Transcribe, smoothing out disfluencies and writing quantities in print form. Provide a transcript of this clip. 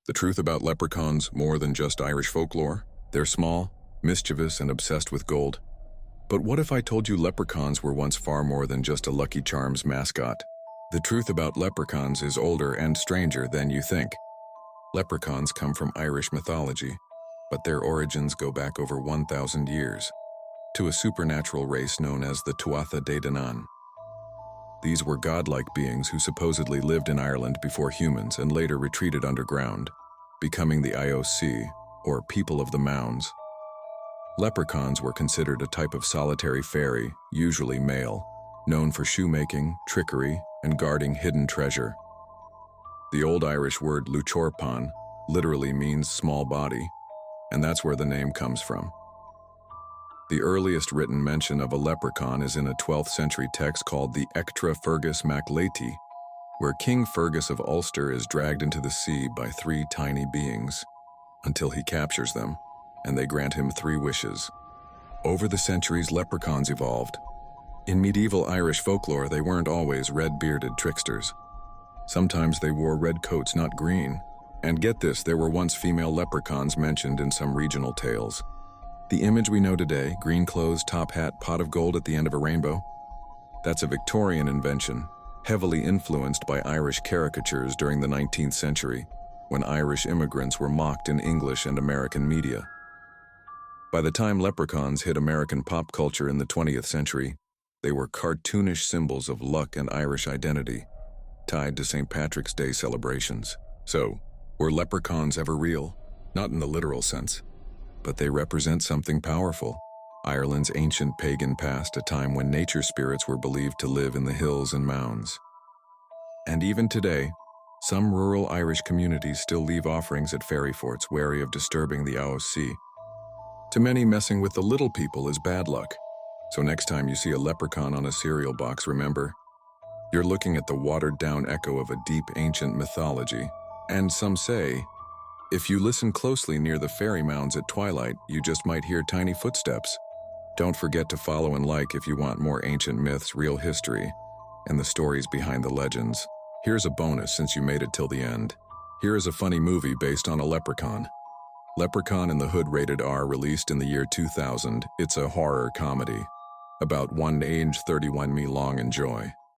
The truth about leprechauns, more than just Irish folklore. They're small, mischievous, and obsessed with gold. But what if I told you leprechauns were once far more than just a Lucky Charms mascot? The truth about leprechauns is older and stranger than you think. Leprechauns come from Irish mythology, but their origins go back over 1,000 years, to a supernatural race known as the Tuatha De Danann. These were godlike beings who supposedly lived in Ireland before humans and later retreated underground, becoming the IOC, or People of the Mounds. Leprechauns were considered a type of solitary fairy, usually male, known for shoemaking, trickery, and guarding hidden treasure. The Old Irish word luchorpan literally means small body, and that's where the name comes from. The earliest written mention of a leprechaun is in a 12th century text called the Ectra Fergus Mac Laeti, where King Fergus of Ulster is dragged into the sea by three tiny beings, until he captures them, and they grant him 3 wishes. Over the centuries, leprechauns evolved. In medieval Irish folklore, they weren't always red-bearded tricksters. Sometimes they wore red coats, not green. And get this, there were once female leprechauns mentioned in some regional tales. The image we know today, green clothes, top hat, pot of gold at the end of a rainbow, that's a Victorian invention, heavily influenced by Irish caricatures during the 19th century, when Irish immigrants were mocked in English and American media. By the time leprechauns hit American pop culture in the 20th century, they were cartoonish symbols of luck and Irish identity, tied to St. Patrick's Day celebrations. So, were leprechauns ever real? Not in the literal sense, but they represent something powerful. Ireland's ancient pagan past, a time when nature spirits were believed to live in the hills and mounds. And even today, some rural Irish communities still leave offerings at fairy forts, wary of disturbing the AOC. To many, messing with the little people is bad luck. So next time you see a leprechaun on a cereal box, remember, you're looking at the watered-down echo of a deep ancient mythology. And some say, if you listen closely near the fairy mounds at twilight, you just might hear tiny footsteps. Don't forget to follow and like if you want more ancient myths, real history, and the stories behind the legends. Here's a bonus since you made it till the end. Here is a funny movie based on a leprechaun. Leprechaun in the Hood, rated R, released in the year 2000. It's a horror comedy about one age 31 me long enjoy.